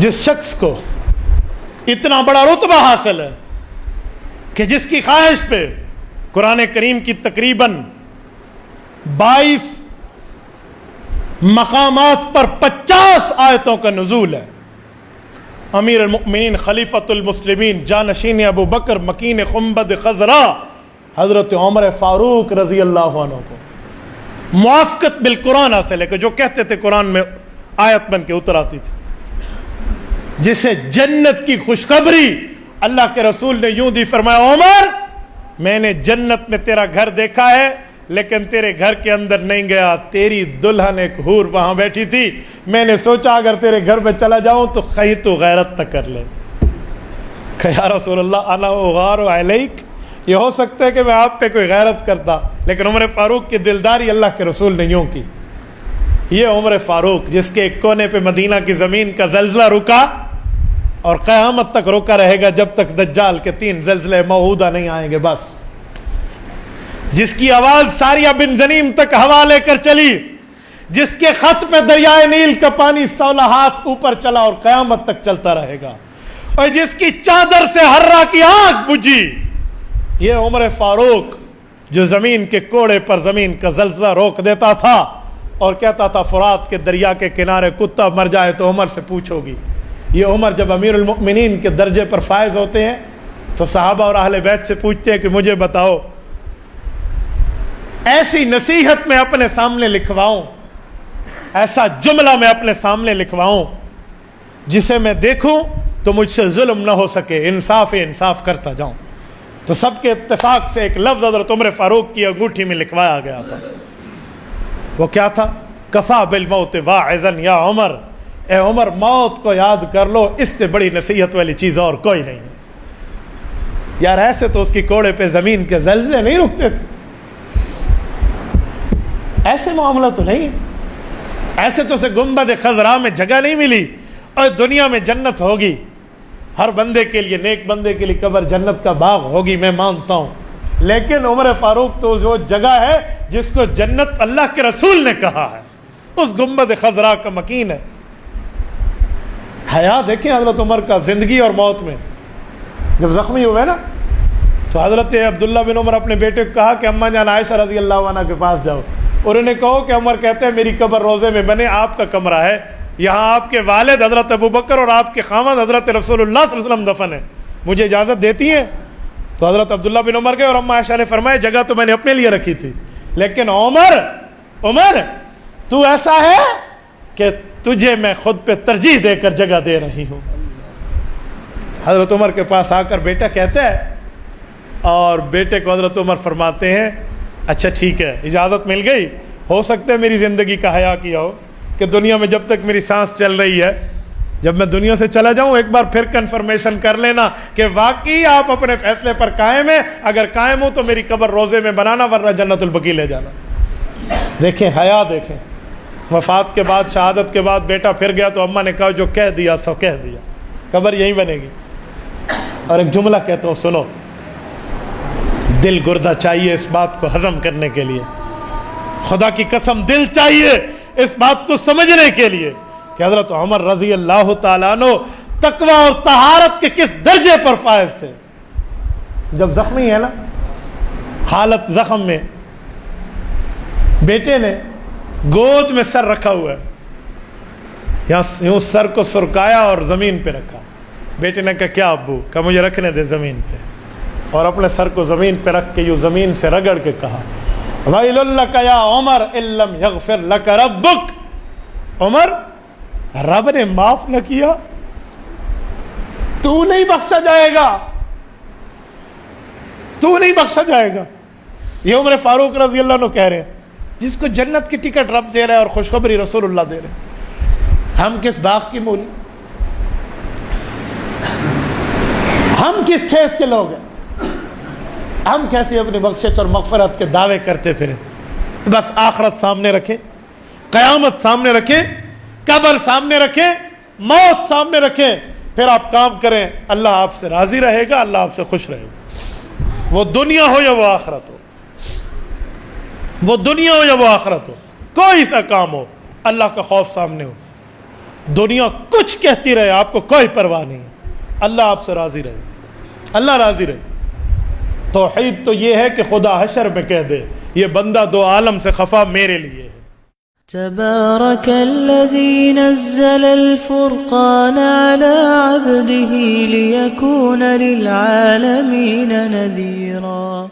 جس شخص کو اتنا بڑا رتبہ حاصل ہے کہ جس کی خواہش پہ قرآن کریم کی تقریباً 22 مقامات پر 50 آیتوں کا نزول ہے، امیر المؤمنین خلیفۃ المسلمین جانشین ابو بکر مکین خنبد خضرا حضرت عمر فاروق رضی اللہ عنہ کو موافقت بالقرآن حاصل ہے کہ جو کہتے تھے قرآن میں آیت بن کے اتر آتی تھی، جسے جنت کی خوشخبری اللہ کے رسول نے یوں دی، فرمایا عمر میں نے جنت میں تیرا گھر دیکھا ہے لیکن تیرے گھر کے اندر نہیں گیا، تیری دلہن ایک حور وہاں بیٹھی تھی، میں نے سوچا اگر تیرے گھر میں چلا جاؤں تو کہیں تو غیرت نہ کر لے کہ یا رسول اللہ انا اغار علیک، یہ ہو سکتا ہے کہ میں آپ پہ کوئی غیرت کرتا، لیکن عمر فاروق کی دلداری اللہ کے رسول نے یوں کی۔ یہ عمر فاروق جس کے ایک کونے پہ مدینہ کی زمین کا زلزلہ رکا اور قیامت تک روکا رہے گا جب تک دجال کے 3 زلزلے موعودہ نہیں آئیں گے، بس جس کی آواز ساریہ بن زنیم تک ہوا لے کر چلی، جس کے خط پہ دریائے نیل کا پانی 16 ہاتھ اوپر چلا اور قیامت تک چلتا رہے گا، اور جس کی چادر سے ہررا کی آنکھ بجھی، یہ عمر فاروق جو زمین کے کوڑے پر زمین کا زلزلہ روک دیتا تھا اور کہتا تھا فرات کے دریا کے کنارے کتا مر جائے تو عمر سے پوچھو گی۔ یہ عمر جب امیر المؤمنین کے درجے پر فائز ہوتے ہیں تو صحابہ اور اہل بیت سے پوچھتے ہیں کہ مجھے بتاؤ ایسی نصیحت میں اپنے سامنے لکھواؤں، ایسا جملہ میں اپنے سامنے لکھواؤں جسے میں دیکھوں تو مجھ سے ظلم نہ ہو سکے، انصاف کرتا جاؤں۔ تو سب کے اتفاق سے ایک لفظ حضرت عمر فاروق کی انگوٹھی میں لکھوایا گیا تھا، وہ کیا تھا؟ کفا بالموت واعظا یا عمر، اے عمر موت کو یاد کر لو، اس سے بڑی نصیحت والی چیز اور کوئی نہیں ہے۔ یار ایسے تو اس کی کوڑے پہ زمین کے زلزلے نہیں رکتے تھے، ایسے معاملہ تو نہیں، ایسے تو اسے گنبد خضرا میں جگہ نہیں ملی، اور دنیا میں جنت ہوگی ہر بندے کے لیے، نیک بندے کے لیے قبر جنت کا باغ ہوگی، میں مانتا ہوں، لیکن عمر فاروق تو وہ جگہ ہے جس کو جنت اللہ کے رسول نے کہا ہے، اس گنبد خضرا کا مکین ہے۔ حیا دیکھیں حضرت عمر کا زندگی اور موت میں، جب زخمی ہوئے نا تو حضرت عبداللہ بن عمر اپنے بیٹے کو کہا کہ اماں جان عائشہ رضی اللہ عنہ کے پاس جاؤ، اور انہیں کہو کہ عمر کہتے ہیں میری قبر روضے میں بنے، آپ کا کمرہ ہے، یہاں آپ کے والد حضرت ابو بکر اور آپ کے خاوند حضرت رسول اللہ صلی اللہ علیہ وسلم دفن ہے، مجھے اجازت دیتی ہیں؟ تو حضرت عبداللہ بن عمر گئے اور اماں عائشہ نے فرمایا جگہ تو میں نے اپنے لیے رکھی تھی، لیکن عمر تو ایسا ہے کہ تجھے میں خود پہ ترجیح دے کر جگہ دے رہی ہوں۔ حضرت عمر کے پاس آ کر بیٹا کہتا ہے، اور بیٹے کو حضرت عمر فرماتے ہیں اچھا ٹھیک ہے اجازت مل گئی، ہو سکتا ہے میری زندگی کا حیا کیا ہو کہ دنیا میں جب تک میری سانس چل رہی ہے، جب میں دنیا سے چلا جاؤں ایک بار پھر کنفرمیشن کر لینا کہ واقعی آپ اپنے فیصلے پر قائم ہیں، اگر قائم ہوں تو میری قبر روزے میں بنانا ورنہ جنت البقیع لے جانا۔ دیکھیں حیا، دیکھیں وفات کے بعد، شہادت کے بعد بیٹا پھر گیا تو اماں نے کہا جو کہہ دیا سو کہہ دیا، قبر یہیں بنے گی۔ اور ایک جملہ کہتا ہوں سنو، دل گردہ چاہیے اس بات کو ہضم کرنے کے لیے، خدا کی قسم دل چاہیے اس بات کو سمجھنے کے لیے کہ حضرت عمر رضی اللہ تعالیٰ عنہ تقوی اور طہارت کے کس درجے پر فائز تھے۔ جب زخمی ہے نا، حالت زخم میں، بیٹے نے گود میں سر رکھا ہوا ہے، یوں سر کو سرکایا اور زمین پہ رکھا، بیٹے نے کہا کیا ابو؟ کہا مجھے رکھنے دے زمین پہ، اور اپنے سر کو زمین پہ رکھ کے یوں زمین سے رگڑ کے کہا وَيْلٌ لَكَ يَا عُمَرْ إِن لَّمْ يَغْفِرْ لَكَ رَبُّكَ، عمر رب نے معاف نہ کیا تو نہیں بخشا جائے گا، تو نہیں بخشا جائے گا۔ یہ عمر فاروق رضی اللہ عنہ کہہ رہے ہیں جس کو جنت کی ٹکٹ رب دے رہا ہے اور خوشخبری رسول اللہ دے رہے ہیں۔ ہم کس باغ کی مولی، ہم کس کھیت کے لوگ ہیں، ہم کیسے اپنی بخشش اور مغفرت کے دعوے کرتے پھریں؟ بس آخرت سامنے رکھیں، قیامت سامنے رکھیں، قبر سامنے رکھیں، موت سامنے رکھیں، پھر آپ کام کریں، اللہ آپ سے راضی رہے گا، اللہ آپ سے خوش رہے گا، وہ دنیا ہو یا وہ آخرت ہو، وہ دنیا ہو یا وہ آخرت ہو، کوئی سا کام ہو، اللہ کا خوف سامنے ہو۔ دنیا کچھ کہتی رہے آپ کو کوئی پرواہ نہیں، اللہ آپ سے راضی رہے، اللہ راضی رہے۔ توحید تو یہ ہے کہ خدا حشر میں کہہ دے یہ بندہ دو عالم سے خفا میرے لیے ہے۔ تبارك الذي نزل الفرقان على عبده ليكون للعالمين نذيرا